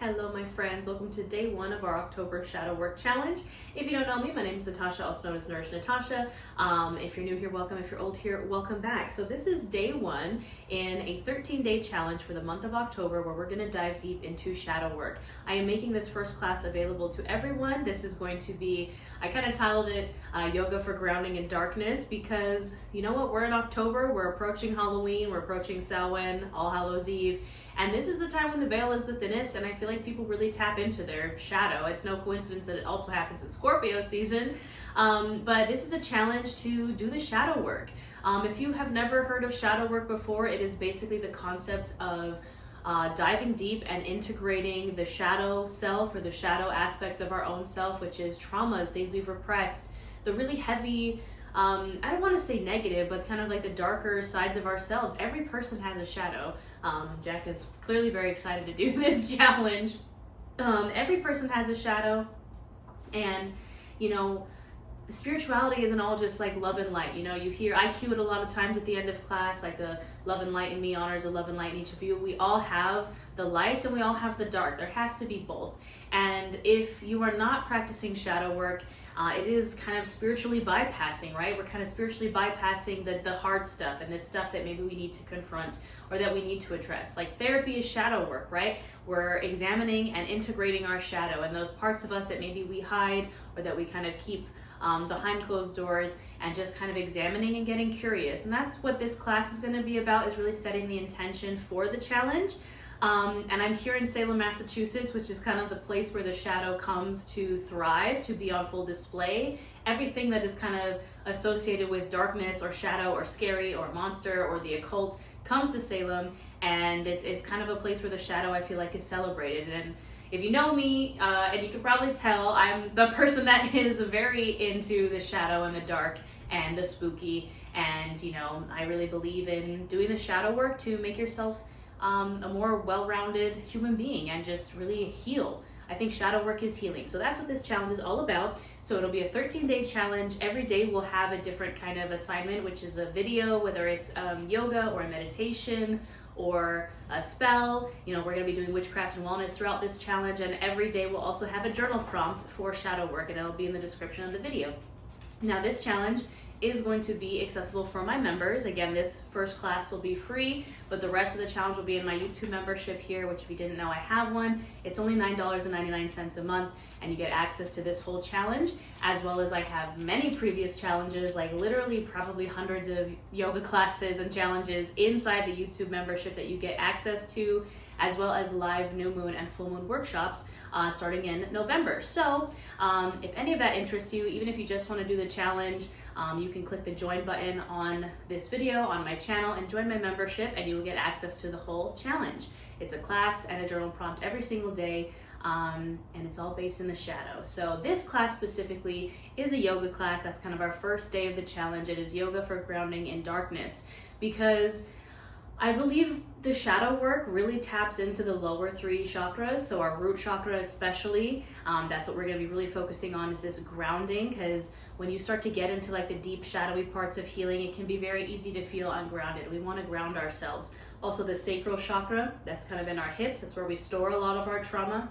Hello my friends, welcome to day one of our October Shadow Work Challenge. If you don't know me, my name is Natasha, also known as Nourish Natasha. If you're new here, welcome. If you're old here, welcome back. So this is day one in a 13-day challenge for the month of October where we're gonna dive deep into shadow work. I am making this first class available to everyone. This is going to be, I kind of titled it Yoga for Grounding in Darkness because you know what, we're in October, we're approaching Halloween, we're approaching Samhain, All Hallows Eve, and this is the time when the veil is the thinnest, and I feel like people really tap into their shadow. It's no coincidence that it also happens in Scorpio season, but this is a challenge to do the shadow work. If you have never heard of shadow work before, it is basically the concept of diving deep and integrating the shadow self or the shadow aspects of our own self, which is traumas, things we've repressed, the really heavy, I don't want to say negative, but kind of like the darker sides of ourselves. Every person has a shadow. Jack is clearly very excited to do this challenge. Every person has a shadow, and you know, spirituality isn't all just like love and light. You know, you hear, I cue it a lot of times at the end of class, like the love and light in me honors the love and light in each of you. We all have the light and we all have the dark. There has to be both. And if you are not practicing shadow work, it is kind of spiritually bypassing, right? We're kind of spiritually bypassing the hard stuff and the stuff that maybe we need to confront or that we need to address. Like therapy is shadow work, right? We're examining and integrating our shadow and those parts of us that maybe we hide or that we kind of keep behind closed doors, and just kind of examining and getting curious. And that's what this class is going to be about, is really setting the intention for the challenge. And I'm here in Salem, Massachusetts, which is kind of the place where the shadow comes to thrive, to be on full display. Everything that is kind of associated with darkness or shadow or scary or monster or the occult comes to Salem, and it's kind of a place where the shadow, I feel like, is celebrated. And if you know me, and you can probably tell, I'm the person that is very into the shadow and the dark and the spooky. And, you know, I really believe in doing the shadow work to make yourself a more well-rounded human being and just really heal. I think shadow work is healing. So that's what this challenge is all about. So it'll be a 13-day challenge. Every day we'll have a different kind of assignment, which is a video, whether it's yoga or a meditation or a spell. You know, we're going to be doing witchcraft and wellness throughout this challenge, and every day we'll also have a journal prompt for shadow work, and it'll be in the description of the video. Now this challenge is going to be accessible for my members. Again, this first class will be free, but the rest of the challenge will be in my YouTube membership here, which if you didn't know, I have one. It's only $9.99 a month, and you get access to this whole challenge, as well as I have many previous challenges, like literally probably hundreds of yoga classes and challenges inside the YouTube membership that you get access to, as well as live new moon and full moon workshops starting in November. So if any of that interests you, even if you just want to do the challenge, you can click the join button on this video on my channel and join my membership, and you will get access to the whole challenge. It's a class and a journal prompt every single day, and it's all based in the shadow. So this class specifically is a yoga class. That's kind of our first day of the challenge. It is yoga for grounding in darkness, because I believe the shadow work really taps into the lower three chakras, so our root chakra especially. That's what we're going to be really focusing on, is this grounding, because when you start to get into like the deep shadowy parts of healing, it can be very easy to feel ungrounded. We want to ground ourselves. Also the sacral chakra, that's kind of in our hips, that's where we store a lot of our trauma.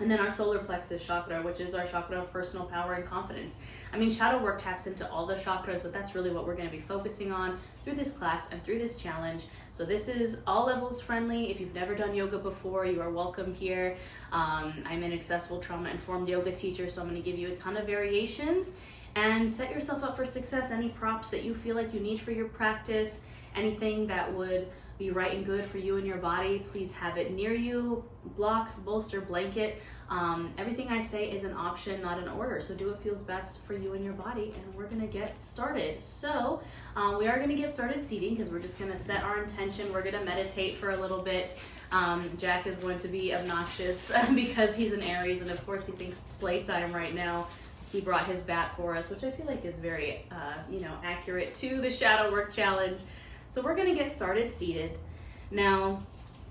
And then our solar plexus chakra, which is our chakra of personal power and confidence. I mean, shadow work taps into all the chakras, but that's really what we're going to be focusing on through this class and through this challenge. So this is all levels friendly. If you've never done yoga before, you are welcome here. I'm an accessible trauma-informed yoga teacher, so I'm going to give you a ton of variations. And set yourself up for success. Any props that you feel like you need for your practice, anything that would be right and good for you and your body, please have it near you. Blocks, bolster, blanket, everything I say is an option, not an order. So do what feels best for you and your body, and we're gonna get started. So we are gonna get started seating, because we're just gonna set our intention. We're gonna meditate for a little bit. Jack is going to be obnoxious because he's an Aries, and of course he thinks it's playtime right now. He brought his bat for us, which I feel like is very, accurate to the shadow work challenge. So we're gonna get started seated. Now,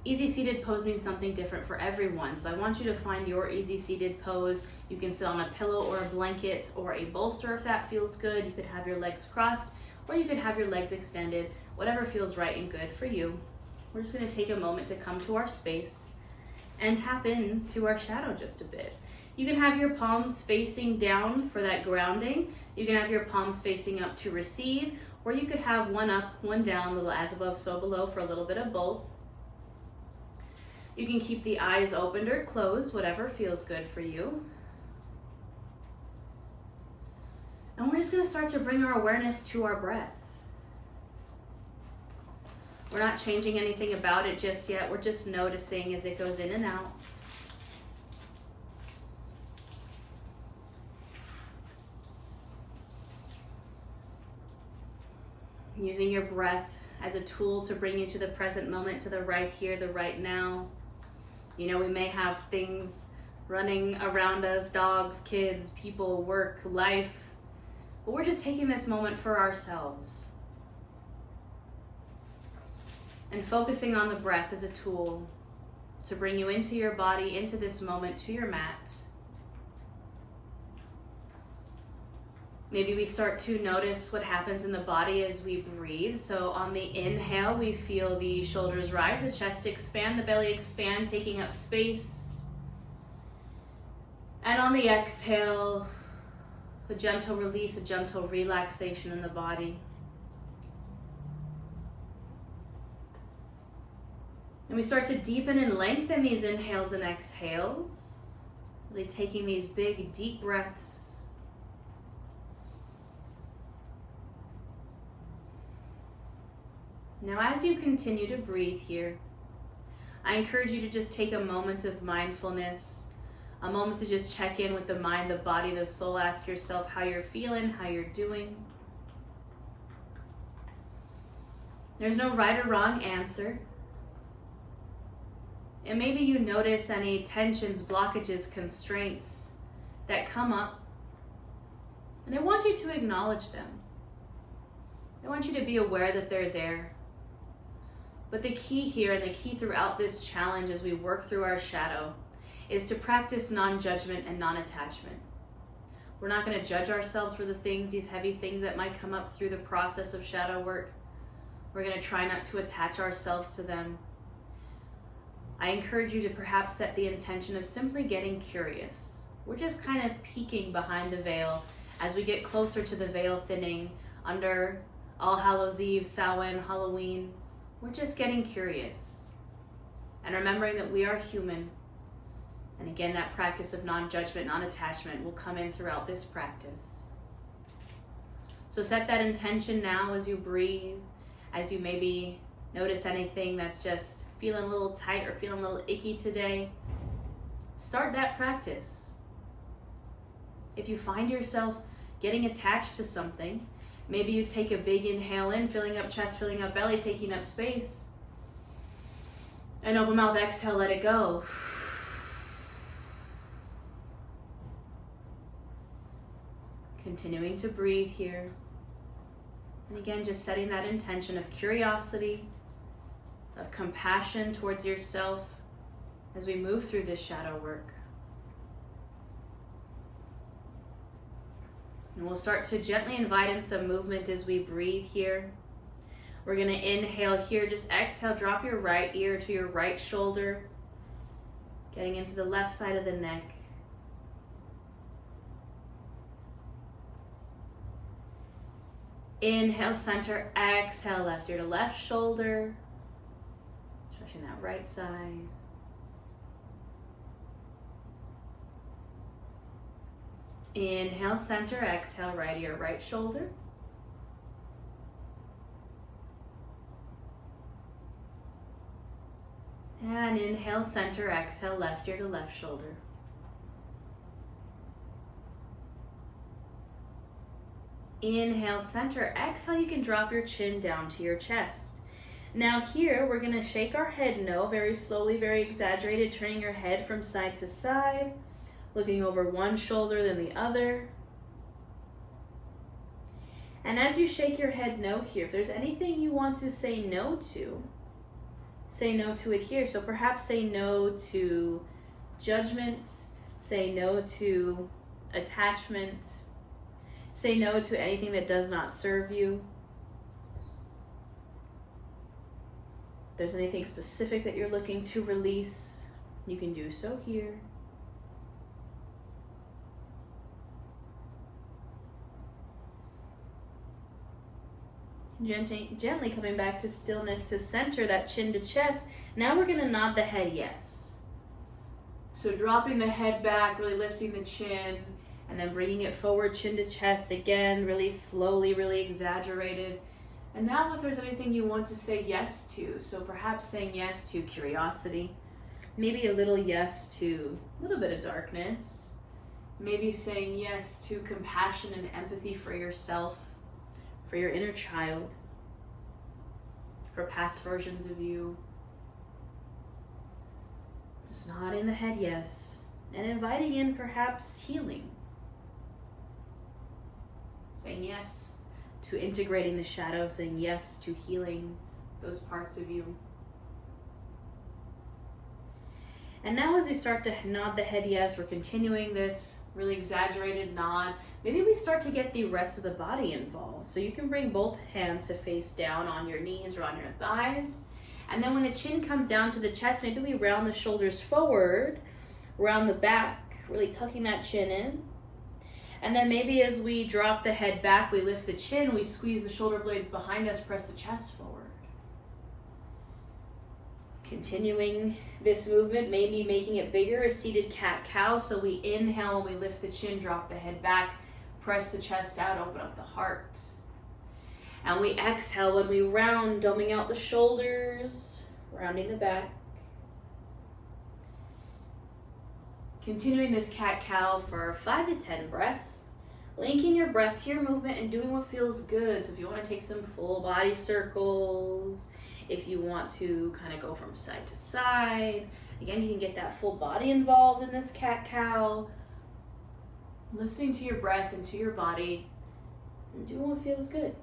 easy seated pose means something different for everyone. So I want you to find your easy seated pose. You can sit on a pillow or a blanket or a bolster if that feels good. You could have your legs crossed, or you could have your legs extended, whatever feels right and good for you. We're just gonna take a moment to come to our space and tap into our shadow just a bit. You can have your palms facing down for that grounding. You can have your palms facing up to receive, or you could have one up, one down, a little as above, so below for a little bit of both. You can keep the eyes opened or closed, whatever feels good for you. And we're just going to start to bring our awareness to our breath. We're not changing anything about it just yet. We're just noticing as it goes in and out. Using your breath as a tool to bring you to the present moment, to the right here, the right now. You know, we may have things running around us, dogs, kids, people, work, life, but we're just taking this moment for ourselves. And focusing on the breath as a tool to bring you into your body, into this moment, to your mat. Maybe we start to notice what happens in the body as we breathe. So on the inhale, we feel the shoulders rise, the chest expand, the belly expand, taking up space. And on the exhale, a gentle release, a gentle relaxation in the body. And we start to deepen and lengthen these inhales and exhales, really taking these big, deep breaths. Now, as you continue to breathe here, I encourage you to just take a moment of mindfulness, a moment to just check in with the mind, the body, the soul. Ask yourself how you're feeling, how you're doing. There's no right or wrong answer. And maybe you notice any tensions, blockages, constraints that come up. And I want you to acknowledge them. I want you to be aware that they're there. But the key here, and the key throughout this challenge as we work through our shadow, is to practice non-judgment and non-attachment. We're not going to judge ourselves for the things, these heavy things that might come up through the process of shadow work. We're going to try not to attach ourselves to them. I encourage you to perhaps set the intention of simply getting curious. We're just kind of peeking behind the veil as we get closer to the veil thinning under All Hallows Eve, Samhain, Halloween. We're just getting curious and remembering that we are human. And again, that practice of non-judgment, non-attachment will come in throughout this practice. So set that intention now as you breathe, as you maybe notice anything that's just feeling a little tight or feeling a little icky today. Start that practice. If you find yourself getting attached to something, maybe you take a big inhale in, filling up chest, filling up belly, taking up space. And open mouth, exhale, let it go. Continuing to breathe here. And again, just setting that intention of curiosity, of compassion towards yourself as we move through this shadow work. And we'll start to gently invite in some movement as we breathe here. We're going to inhale here, just exhale, drop your right ear to your right shoulder, getting into the left side of the neck. Inhale, center, exhale, left ear to left shoulder, stretching that right side. Inhale, center, exhale, right ear, right shoulder. And inhale, center, exhale, left ear to left shoulder. Inhale, center, exhale, you can drop your chin down to your chest. Now here, we're gonna shake our head no, very slowly, very exaggerated, turning your head from side to side, looking over one shoulder then the other. And as you shake your head no here, if there's anything you want to say no to, say no to it here. So perhaps say no to judgment, say no to attachment, say no to anything that does not serve you. If there's anything specific that you're looking to release, You can do so here. Gently coming back to stillness, to center, that chin to chest. Now we're going to nod the head yes. So dropping the head back, really lifting the chin, and then bringing it forward, chin to chest again, really slowly, really exaggerated. And now if there's anything you want to say yes to, so perhaps saying yes to curiosity, maybe a little yes to a little bit of darkness, maybe saying yes to compassion and empathy for yourself, for your inner child, for past versions of you. Just nodding the head yes, and inviting in perhaps healing. Saying yes to integrating the shadow, saying yes to healing those parts of you. And now as we start to nod the head yes, we're continuing this really exaggerated nod. Maybe we start to get the rest of the body involved. So you can bring both hands to face down on your knees or on your thighs. And then when the chin comes down to the chest, maybe we round the shoulders forward, round the back, really tucking that chin in. And then maybe as we drop the head back, we lift the chin, we squeeze the shoulder blades behind us, press the chest forward. Continuing this movement, maybe making it bigger, a seated cat-cow. So we inhale, we lift the chin, drop the head back, press the chest out, open up the heart. And we exhale when we round, doming out the shoulders, rounding the back. Continuing this cat-cow for 5 to 10 breaths. Linking your breath to your movement and doing what feels good. So if you want to take some full body circles, if you want to kind of go from side to side, again, you can get that full body involved in this cat-cow. Listening to your breath and to your body and doing what feels good.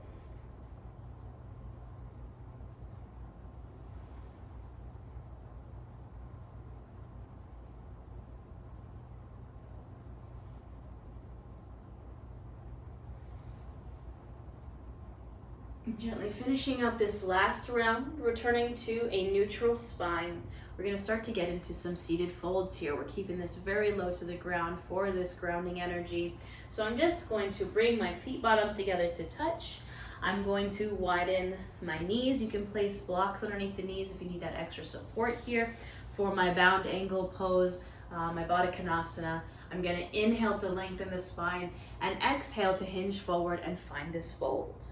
Gently finishing up this last round, returning to a neutral spine. We're going to start to get into some seated folds here. We're keeping this very low to the ground for this grounding energy. So I'm just going to bring my feet bottoms together to touch. I'm going to widen my knees. You can place blocks underneath the knees if you need that extra support here. For my bound angle pose, my Baddha Konasana, I'm going to inhale to lengthen the spine and exhale to hinge forward and find this fold.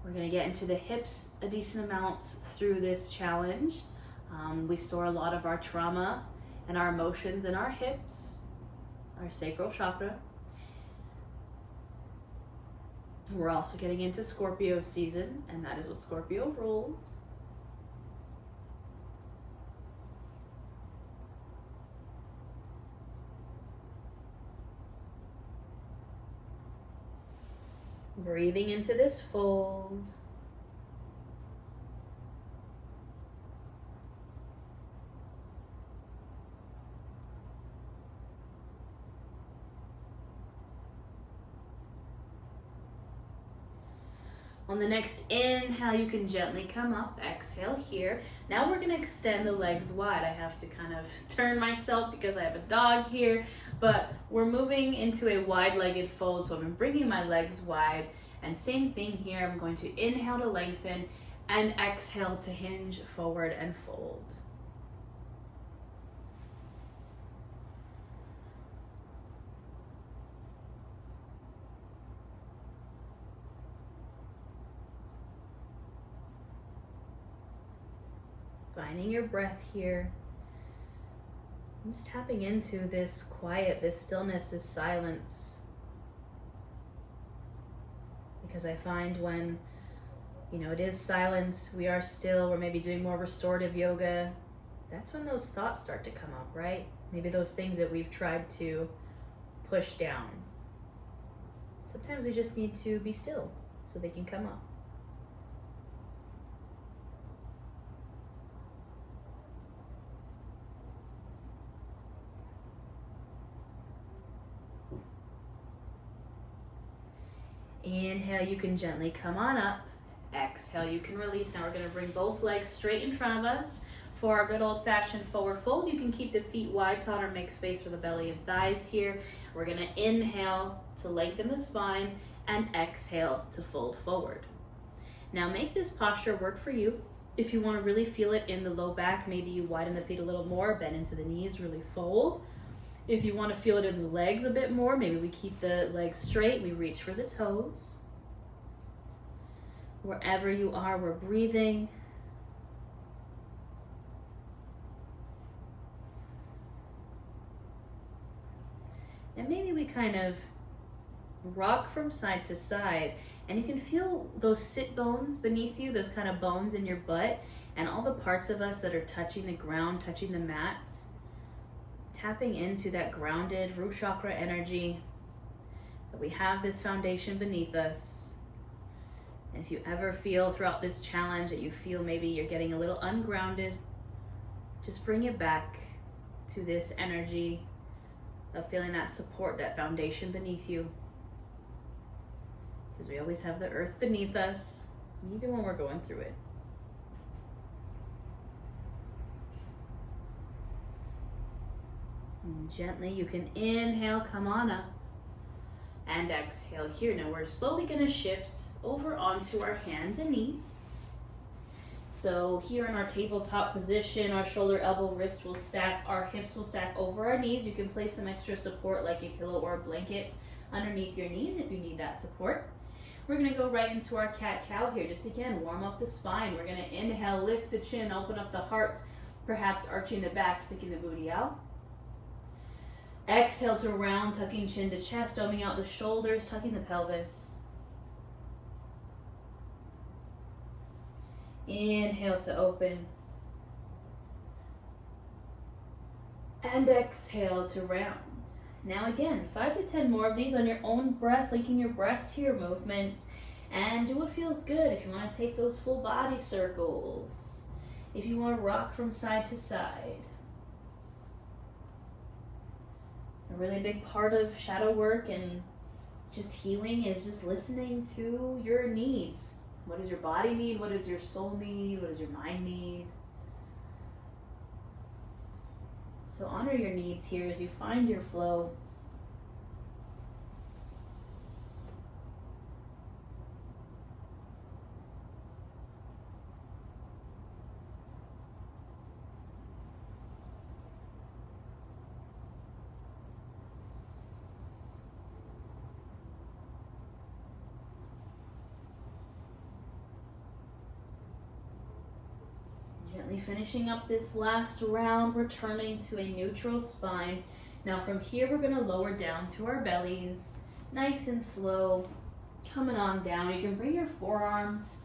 We're going to get into the hips a decent amount through this challenge. We store a lot of our trauma and our emotions in our hips, our sacral chakra. We're also getting into Scorpio season, and that is what Scorpio rules. Breathing into this fold. On the next inhale, you can gently come up. Exhale here. Now we're going to extend the legs wide. I have to kind of turn myself because I have a dog here, but we're moving into a wide-legged fold, so I'm bringing my legs wide. And same thing here. I'm going to inhale to lengthen and exhale to hinge forward and fold. Finding your breath here. Just tapping into this quiet, this stillness, this silence. Because I find when, it is silent, we are still, we're maybe doing more restorative yoga, that's when those thoughts start to come up, right? Maybe those things that we've tried to push down. Sometimes we just need to be still so they can come up. Inhale, you can gently come on up. Exhale, you can release. Now we're going to bring both legs straight in front of us for our good old-fashioned forward fold. You can keep the feet wide, taut, or make space for the belly and thighs here. We're gonna inhale to lengthen the spine and exhale to fold forward. Now make this posture work for you. If you want to really feel it in the low back, maybe you widen the feet a little more, bend into the knees, really fold. If you want to feel it in the legs a bit more, maybe we keep the legs straight, we reach for the toes. Wherever you are, we're breathing. And maybe we kind of rock from side to side, and you can feel those sit bones beneath you, those kind of bones in your butt, and all the parts of us that are touching the ground, touching the mats, tapping into that grounded root chakra energy, that we have this foundation beneath us. And if you ever feel throughout this challenge that you feel maybe you're getting a little ungrounded, just bring it back to this energy of feeling that support, that foundation beneath you. Because we always have the earth beneath us, even when we're going through it. And gently, you can inhale, come on up, and exhale here. Now we're slowly going to shift over onto our hands and knees. So here in our tabletop position, our shoulder, elbow, wrist will stack, our hips will stack over our knees. You can place some extra support like a pillow or a blanket underneath your knees if you need that support. We're going to go right into our cat-cow here. Just again, warm up the spine. We're going to inhale, lift the chin, open up the heart, perhaps arching the back, sticking the booty out. Exhale to round, tucking chin to chest, opening out the shoulders, tucking the pelvis. Inhale to open. And exhale to round. Now again, 5 to 10 more of these on your own breath, linking your breath to your movements, and do what feels good. If you want to take those full body circles, if you want to rock from side to side. A really big part of shadow work and just healing is just listening to your needs. What does your body need? What does your soul need? What does your mind need? So honor your needs here as you find your flow. Gently finishing up this last round, returning to a neutral spine. Now from here, we're going to lower down to our bellies, nice and slow, coming on down. You can bring your forearms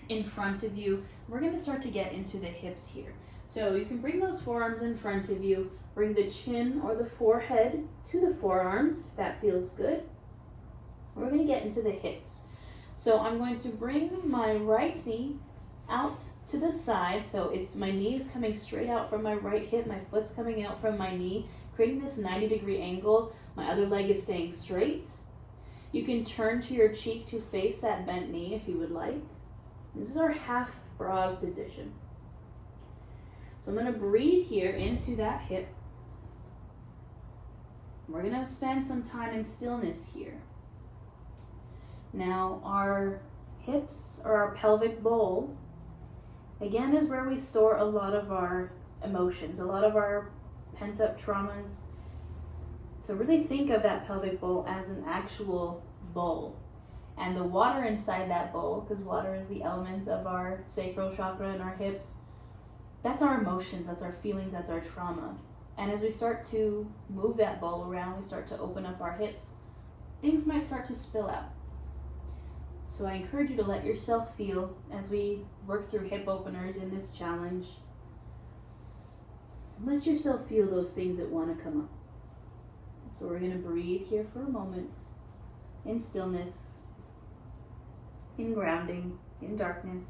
in front of you. We're going to start to get into the hips here. So you can bring those forearms in front of you, bring the chin or the forehead to the forearms, if that feels good. We're going to get into the hips. So I'm going to bring my right knee out to the side, so it's my knee is coming straight out from my right hip, my foot's coming out from my knee, creating this 90-degree angle. My other leg is staying straight. You can turn to your cheek to face that bent knee if you would like. This is our half frog position. So I'm going to breathe here into that hip. We're going to spend some time in stillness here. Now our hips, or our pelvic bowl, again, is where we store a lot of our emotions, a lot of our pent-up traumas. So really think of that pelvic bowl as an actual bowl. And the water inside that bowl, because water is the element of our sacral chakra and our hips, that's our emotions, that's our feelings, that's our trauma. And as we start to move that bowl around, we start to open up our hips, things might start to spill out. So I encourage you to let yourself feel as we work through hip openers in this challenge. Let yourself feel those things that want to come up. So we're going to breathe here for a moment in stillness, in grounding, in darkness.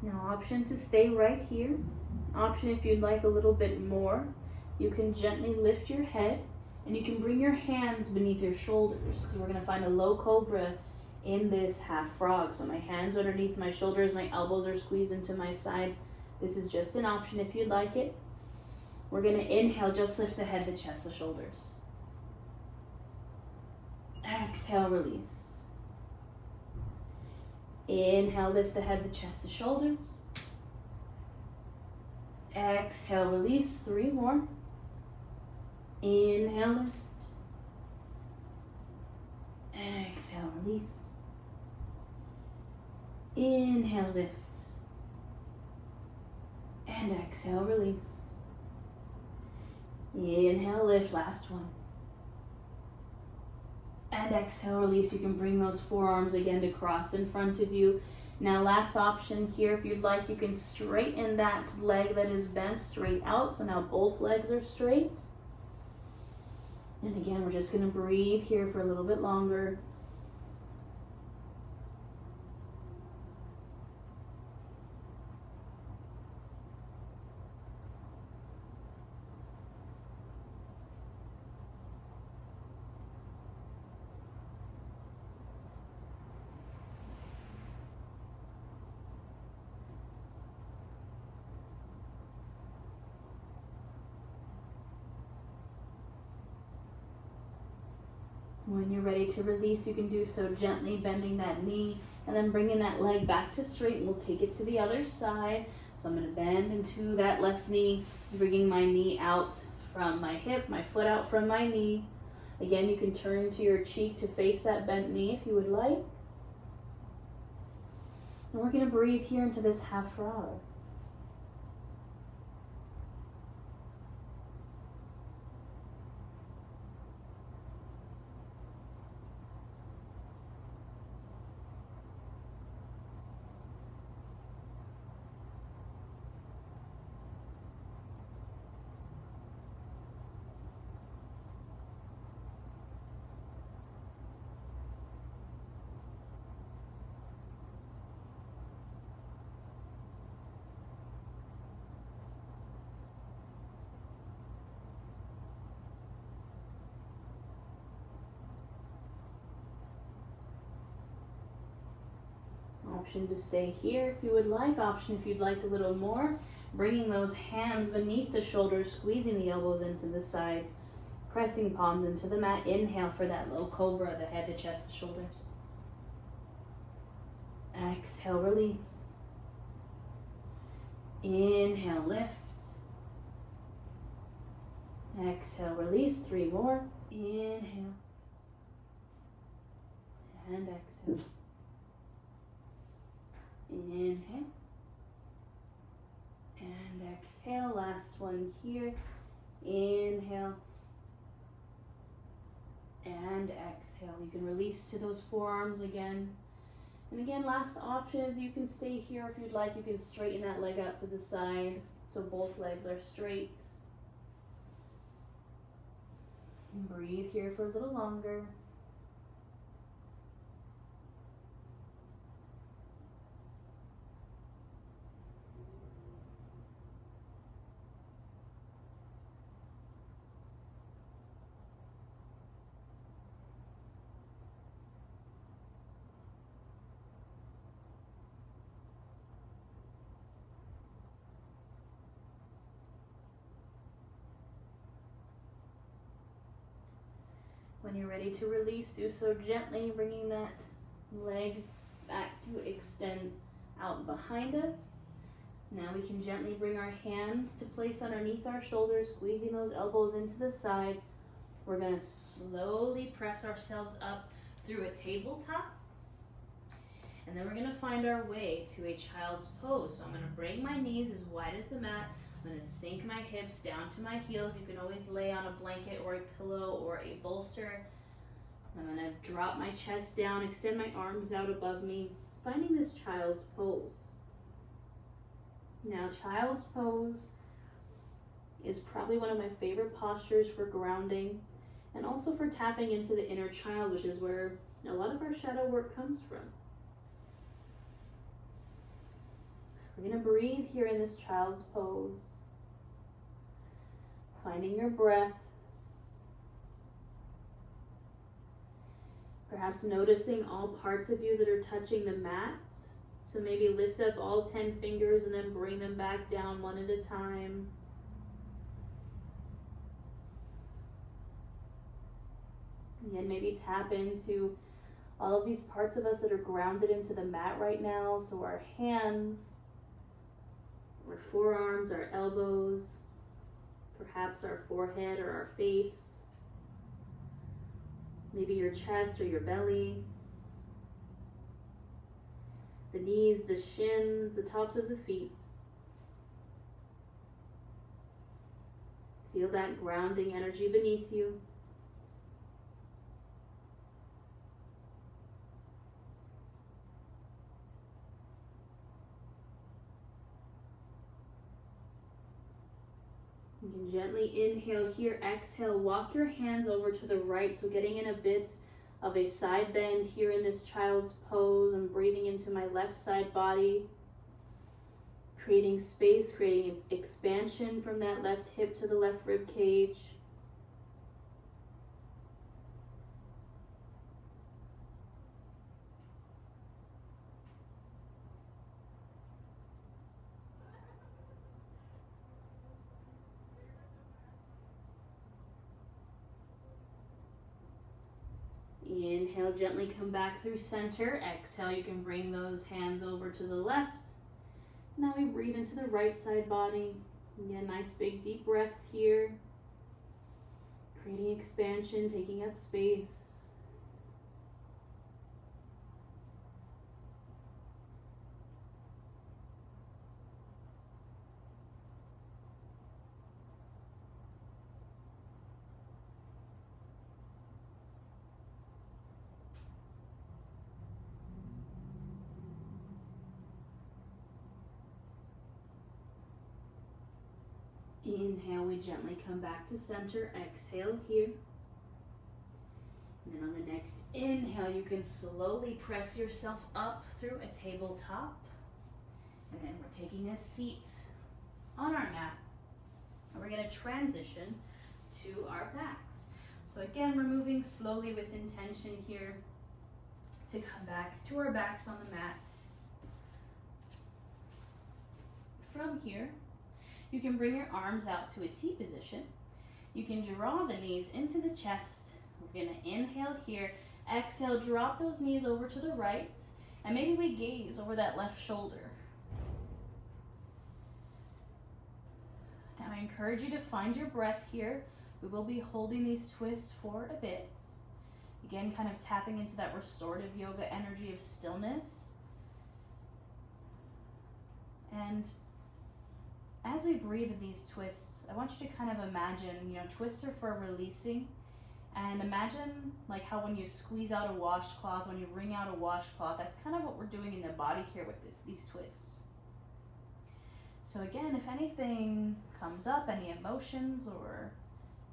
Now, option to stay right here. Option if you'd like a little bit more, you can gently lift your head and you can bring your hands beneath your shoulders because we're going to find a low cobra in this half frog. So my hands underneath my shoulders, my elbows are squeezed into my sides. This is just an option if you'd like it. We're going to inhale, just lift the head, the chest, the shoulders. Exhale, release. Inhale, lift the head, the chest, the shoulders. Exhale, release. 3 more. Inhale, lift. Exhale, release. Inhale, lift. And exhale, release. Inhale, lift. Last one. And exhale, release. You can bring those forearms again to cross in front of you. Now, last option here, if you'd like, you can straighten that leg that is bent straight out. So now both legs are straight. And again, we're just going to breathe here for a little bit longer. When you're ready to release, you can do so gently, bending that knee and then bringing that leg back to straight, and we'll take it to the other side. So I'm going to bend into that left knee, bringing my knee out from my hip, my foot out from my knee. Again, you can turn to your cheek to face that bent knee if you would like. And we're going to breathe here into this half frog. Option to stay here if you would like. Option if you'd like a little more. Bringing those hands beneath the shoulders, squeezing the elbows into the sides, pressing palms into the mat. Inhale for that low cobra, the head, the chest, the shoulders. Exhale, release. Inhale, lift. Exhale, release. 3 more. Inhale. And exhale. Inhale. And exhale. Last one here. Inhale. And exhale. You can release to those forearms again. And again, last option is you can stay here if you'd like. You can straighten that leg out to the side so both legs are straight. And breathe here for a little longer. When you're ready to release, do so gently, bringing that leg back to extend out behind us. Now we can gently bring our hands to place underneath our shoulders, squeezing those elbows into the side. We're going to slowly press ourselves up through a tabletop. And then we're going to find our way to a child's pose. So I'm going to bring my knees as wide as the mat. I'm going to sink my hips down to my heels. You can always lay on a blanket or a pillow or a bolster. I'm going to drop my chest down, extend my arms out above me, finding this child's pose. Now, child's pose is probably one of my favorite postures for grounding and also for tapping into the inner child, which is where a lot of our shadow work comes from. We're going to breathe here in this child's pose. Finding your breath. Perhaps noticing all parts of you that are touching the mat. So maybe lift up all 10 fingers and then bring them back down one at a time. Again, maybe tap into all of these parts of us that are grounded into the mat right now. So our hands, our forearms, our elbows, perhaps our forehead or our face, maybe your chest or your belly, the knees, the shins, the tops of the feet. Feel that grounding energy beneath you. You can gently inhale here, exhale, walk your hands over to the right, so getting in a bit of a side bend here in this child's pose and breathing into my left side body, creating space, creating expansion from that left hip to the left rib cage. Inhale, gently come back through center. Exhale, you can bring those hands over to the left. Now we breathe into the right side body. Again, nice big deep breaths here. Creating expansion, taking up space. Inhale, we gently come back to center. Exhale here. And then on the next inhale, you can slowly press yourself up through a tabletop. And then we're taking a seat on our mat. And we're going to transition to our backs. So again, we're moving slowly with intention here to come back to our backs on the mat. From here, you can bring your arms out to a T position. You can draw the knees into the chest. We're going to inhale here. Exhale, drop those knees over to the right. And maybe we gaze over that left shoulder. Now I encourage you to find your breath here. We will be holding these twists for a bit. Again, kind of tapping into that restorative yoga energy of stillness. And as we breathe in these twists, I want you to kind of imagine, twists are for releasing. And imagine like how when you squeeze out a washcloth, when you wring out a washcloth, that's kind of what we're doing in the body here with these twists. So again, if anything comes up, any emotions or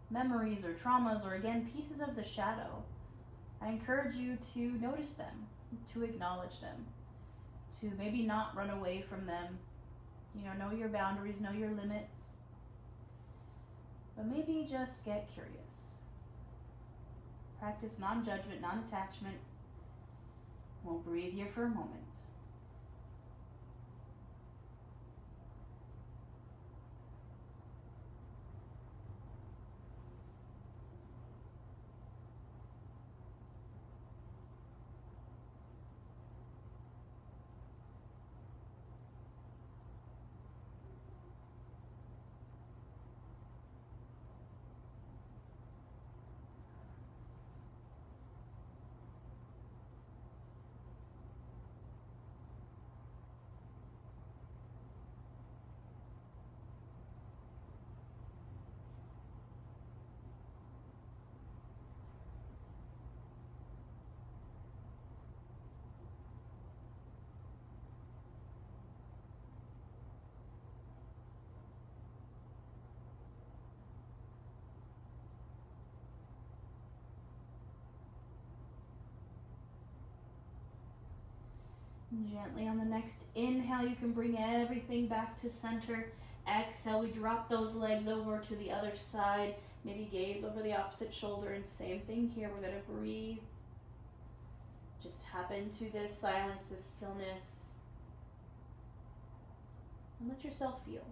memories or traumas, or again, pieces of the shadow, I encourage you to notice them, to acknowledge them, to maybe not run away from them. Know your boundaries, know your limits, but maybe just get curious. Practice non-judgment, non-attachment. We'll breathe here for a moment. Gently on the next inhale, you can bring everything back to center. Exhale, we drop those legs over to the other side. Maybe gaze over the opposite shoulder, and same thing here. We're going to breathe. Just tap into this silence, this stillness, and let yourself feel.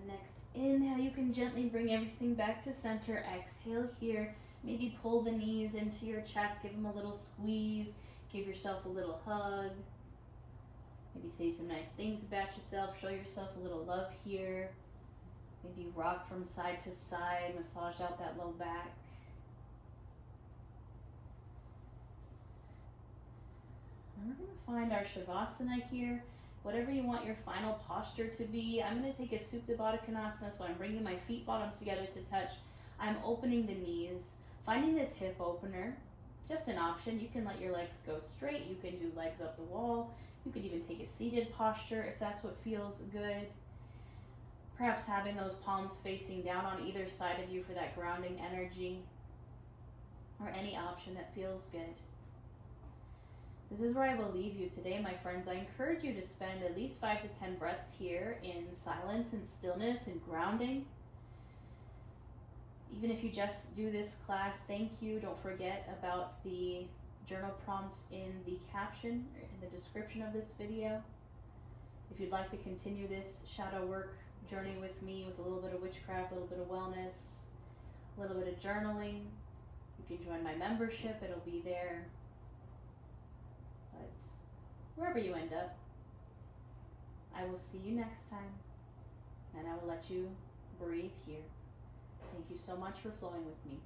Next inhale, you can gently bring everything back to center. Exhale here. Maybe pull the knees into your chest. Give them a little squeeze. Give yourself a little hug. Maybe say some nice things about yourself. Show yourself a little love here. Maybe rock from side to side. Massage out that low back. And we're going to find our Savasana here. Whatever you want your final posture to be. I'm going to take a Supta Baddha Konasana, so I'm bringing my feet bottoms together to touch. I'm opening the knees, finding this hip opener. Just an option. You can let your legs go straight. You can do legs up the wall. You could even take a seated posture if that's what feels good. Perhaps having those palms facing down on either side of you for that grounding energy, or any option that feels good. This is where I will leave you today, my friends. I encourage you to spend at least 5 to 10 breaths here in silence and stillness and grounding. Even if you just do this class, thank you. Don't forget about the journal prompts in the caption or in the description of this video. If you'd like to continue this shadow work journey with me with a little bit of witchcraft, a little bit of wellness, a little bit of journaling, you can join my membership. It'll be there. But wherever you end up, I will see you next time, and I will let you breathe here. Thank you so much for flowing with me.